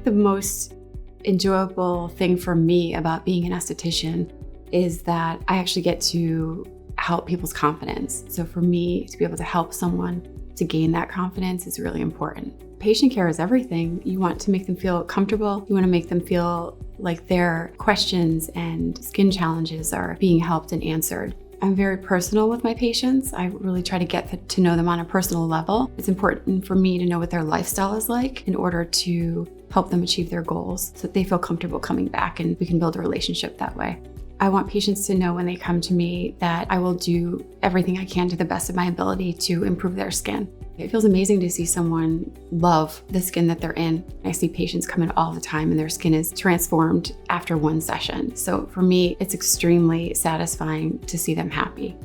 the most enjoyable thing for me about being an esthetician is that I actually get to help people's confidence. So for me to be able to help someone to gain that confidence is really important. Patient care is everything. You want to make them feel comfortable. You want to make them feel like their questions and skin challenges are being helped and answered. I'm very personal with my patients. I really try to get to know them on a personal level. It's important for me to know what their lifestyle is like in order to help them achieve their goals so that they feel comfortable coming back and we can build a relationship that way. I want patients to know when they come to me that I will do everything I can to the best of my ability to improve their skin. It feels amazing to see someone love the skin that they're in. I see patients come in all the time and their skin is transformed after one session. So for me, it's extremely satisfying to see them happy.